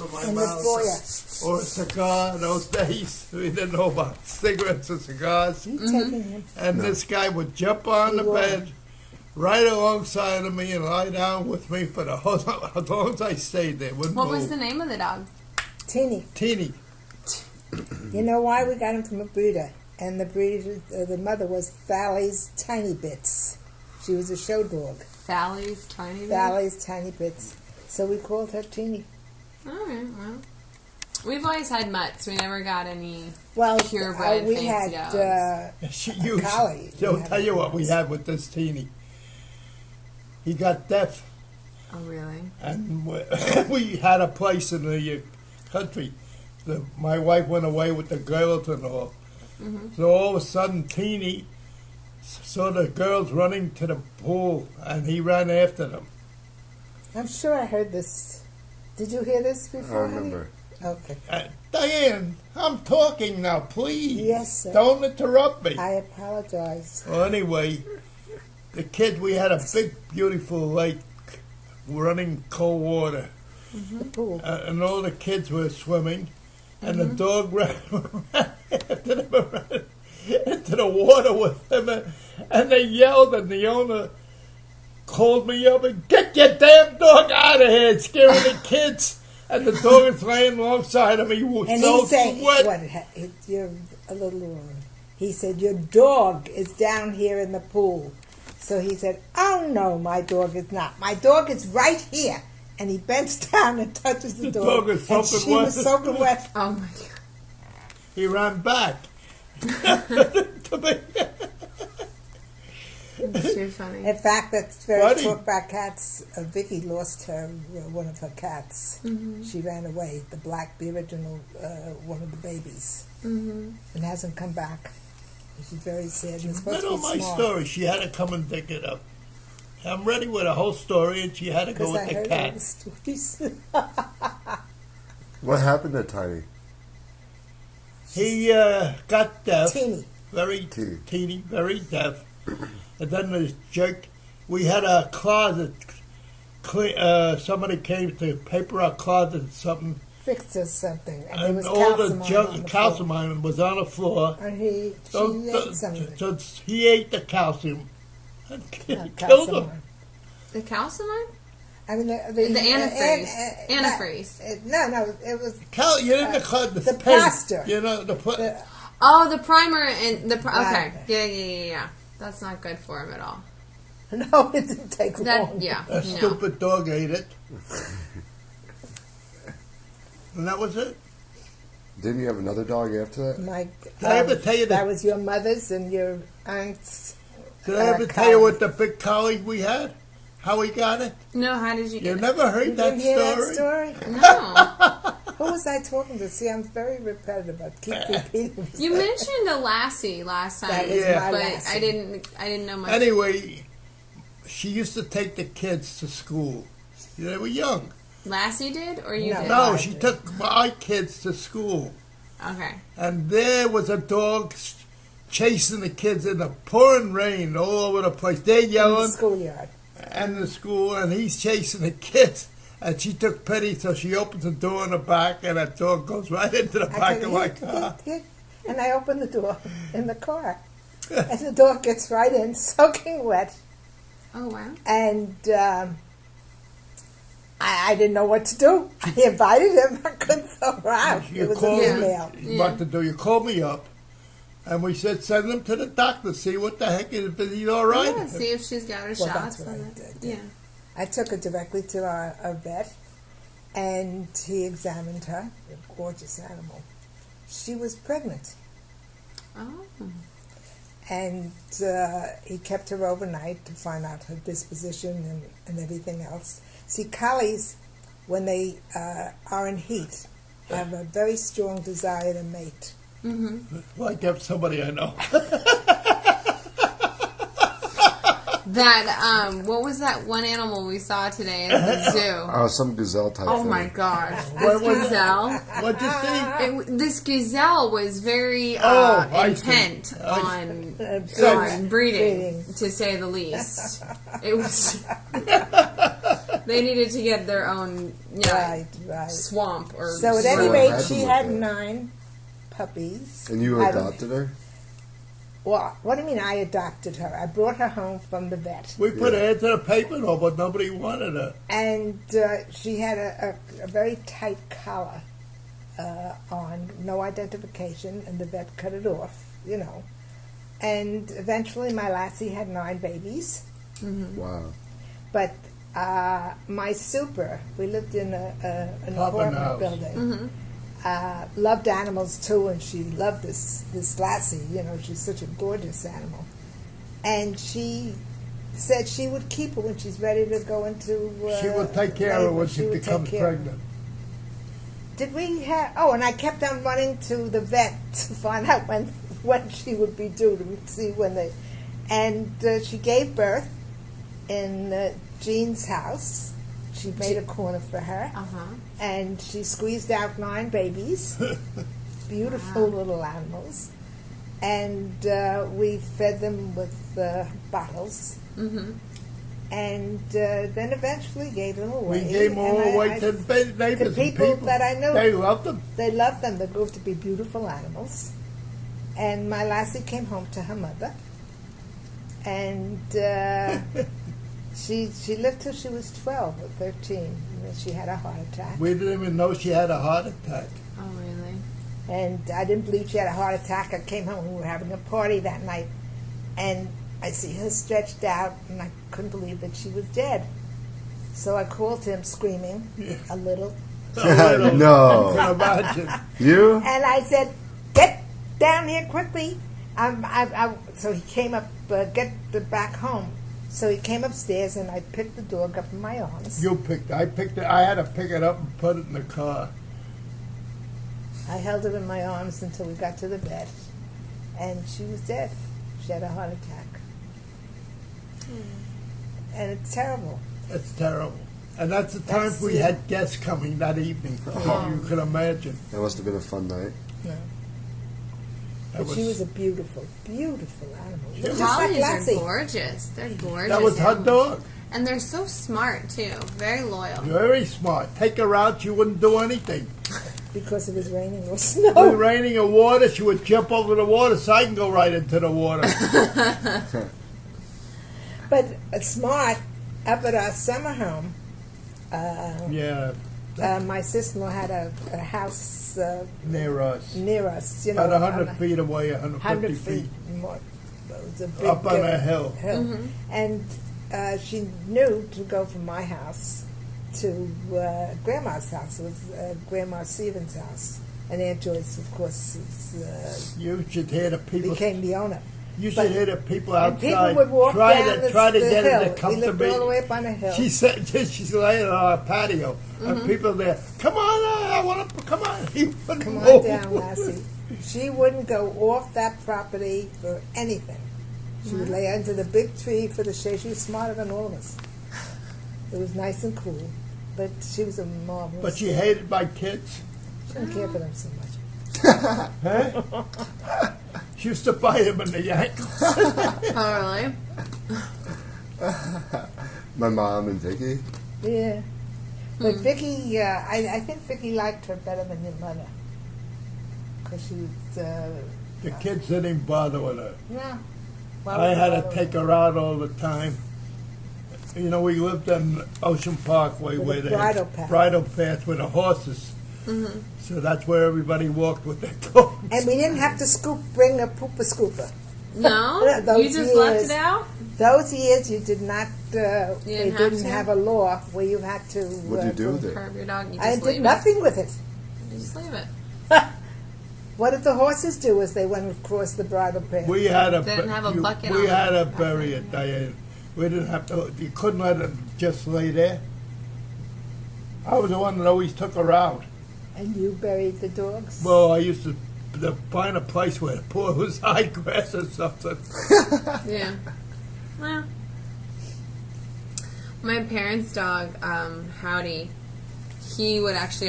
of my In the mouth. foyer. Or a cigar in those days. We didn't know about cigarettes and cigars. You taking him? And this guy would jump on the bed right alongside of me and lie down with me for the whole time, as long as I stayed there. Wouldn't What move. was the name of the dog? Teeny. Teeny. You know why? We got him from a breeder. And the breeder, the mother was Valley's Tiny Bits. She was a show dog. Valley's Tiny Bits? Valley's Tiny Bits. So we called her Teeny. All right, well. We've always had mutts. We never got any Well, purebred we fancy had You, collie. so We tell you what we had with this Teeny. He got deaf. Oh, really? And we had a place in the country. My wife went away with the girls and all. Mm-hmm. So all of a sudden, Teeny saw the girls running to the pool, and he ran after them. I'm sure I heard this. Did you hear this before? I remember. Okay. Diane, I'm talking now, please. Yes, sir. Don't interrupt me. I apologize. Well, anyway, the kids, we had a big, beautiful lake running cold water. The pool. And all the kids were swimming, and the dog ran after them into the water with them, and they yelled, and the owner called me up and, "Get your damn dog out of here, it's scaring the kids." And the dog is laying alongside of me, And so he said, wet. you're a little wrong. He said, your dog is down here in the pool. So he said, oh no, my dog is not. My dog is right here. And he bends down and touches the dog. dog is and soaking she wet. was soaking wet. Oh, my God. He ran back. To me. That's too funny. In fact, that's very Funny. talk about cats. Vicky lost her one of her cats. She ran away. The black, the original, one of the babies, and hasn't come back. She's very sad. And it's supposed to Middle be of my small. story, she had to come and pick it up. I'm ready with a whole story, and she had to go Because I with the heard all cat. the stories. What happened to Tiny? He got deaf. Teeny. Very Teeny. teeny, very deaf. And then this jerk, we had a closet. Somebody came to paper our closet or something. Fixed us something, and there And was all the calcium on junk, the calcium floor. iron was on the floor. And she ate some of it. So he ate the calcium and killed Calcium him. iron. The calcium? I mean, the antifreeze. Antifreeze. No, it was You didn't call it the paint. plaster. You know, the Oh, the primer and the... Right. Okay. Yeah. That's not good for him at all. no, it didn't take long. Yeah. a No. stupid dog ate it. And that was it. Didn't you have another dog after that? My, Did I ever tell you that that? was your mother's and your aunt's. Did I ever tell you what the big collie we had? How we got it? No, how did you You get it? never heard You that didn't hear story? that story? No. Who was I talking to? See, I'm very repetitive. I keep repeating. You mentioned a lassie last time, That was Yeah. my but lassie. I didn't know much. Anyway, she used to take the kids to school. They were young. Lassie did, or you No. did? No, I she did. took my kids to school. Okay. And there was a dog chasing the kids in the pouring rain all over the place. They're In the yelling schoolyard. and the school, and he's chasing the kids. And she took pity, so she opens the door in the back, and that dog goes right into the back of my car. And I open the door in the car. And the dog gets right in, soaking wet. Oh wow. And I didn't know what to do. I invited him. I couldn't throw her out. It was a called female. me, what to do? You called me up, and we said send him to the doctor, see what the heck is. Is he all right? Yeah, see if she's got her Well, shots. that's what I and did. Yeah. I took her directly to our vet, and he examined her. A gorgeous animal. She was pregnant, Oh. and he kept her overnight to find out her disposition and everything else. See, collies, when they are in heat, have a very strong desire to mate. Mm-hmm. Like somebody I know. That what was that one animal we saw today at the zoo? Some gazelle type Oh thing. my gosh, What this was it? gazelle! What'd you see? This gazelle was very I see. intent I on breeding, to say the least. It was. They needed to get their own Right. swamp or. So at So any what rate, happened she with had that? 9 puppies. And you adopted her? Well, what do you mean I adopted her? I brought her home from the vet. We put her into the paper, though, but nobody wanted her. And she had a very tight collar on, no identification, and the vet cut it off, you know. And eventually my lassie had 9 babies. Mm-hmm. Wow. But my super, we lived in an Up in the house. apartment building, Mm-hmm. loved animals too, and she loved this lassie. You know, she's such a gorgeous animal. And she said she would keep her when she's ready to go into She will take care of her labor. when she would take becomes care of her. pregnant. Did we have? Oh, and I kept on running to the vet to find out when she would be due to see when they. And she gave birth in Jean's house. She made a corner for her, and she squeezed out 9 babies, beautiful little animals, and we fed them with bottles. Mm-hmm. And then eventually gave them away. We gave them all And away to the neighbors the and people that I knew. They loved them. They loved them. They grew up to be beautiful animals. And my lassie came home to her mother. And she lived till she was 12 or 13. And then she had a heart attack. We didn't even know she had a heart attack. Oh, really? And I didn't believe she had a heart attack. I came home and we were having a party that night. And I see her stretched out, and I couldn't believe that she was dead. So I called him screaming a little. No. I can imagine. You? And I said, "Get down here quickly!" So he came up, get back home. So he came upstairs, and I picked the dog up in my arms. You picked it. I picked it. I had to pick it up and put it in the car. I held her in my arms until we got to the bed, and she was dead. She had a heart attack, and it's terrible. It's terrible. And that's the time That's we it. had guests coming that evening. You could imagine. That must have been a fun night. No. That But she was a beautiful, beautiful animal. She Just was- like Collies are Lassie. gorgeous. They're gorgeous. That was her animals. dog. And they're so smart, too. Very loyal. Very smart. Take her out, she wouldn't do anything. Because it was raining or When snow. raining or water, she would jump over the water so I can go right into the water. But smart, up at our summer home, Yeah, my sister-in-law had a house near us. near us, you know. About on 100 feet away, 150 100 feet more. It was a big, Up on a hill. And she knew to go from my house to Grandma's house. It was Grandma Sieven's house. And Aunt Joyce, of course, You should hear the people. became the owner. You should but- hear the people And outside people would walk try down to try to the get hill. her to come We to lived all the me. way up on a hill. She said she's laying on our patio, and people there. Come on, I want to come on. He wouldn't Come on move. down, Lassie. She wouldn't go off that property for anything. She would lay under the big tree for the shade. She was smarter than all of us. It was nice and cool, but she was a marvelous. But she hated my kids. She didn't care for them so much. Huh? She used to bite him in the ankles. Oh, really? My mom and Vicky. Yeah. But Vicky, I think Vicky liked her better than your mother. Because she was, The kids didn't even bother with her. yeah. I had to take her out all the time. You know, we lived on Ocean Parkway With where a the bridle path. with the horses. So that's where everybody walked with their dogs. And we didn't have to bring a pooper scooper. No? Those You just left years- it out? Those years you did not, they didn't have didn't to? have a law where you had to. What'd you do with it? Curb your dog. You I just did leave nothing with it. it. You just leave it. What did the horses do as they went across the bridle path? We had a They didn't have a bucket We on had to them. bury it, Diane. We didn't have to. You couldn't let it just lay there. I was the one that always took her out. And you buried the dogs? Well, I used to find a place where the poor was high grass or something. Yeah. Well, my parents' dog, Howdy, he would actually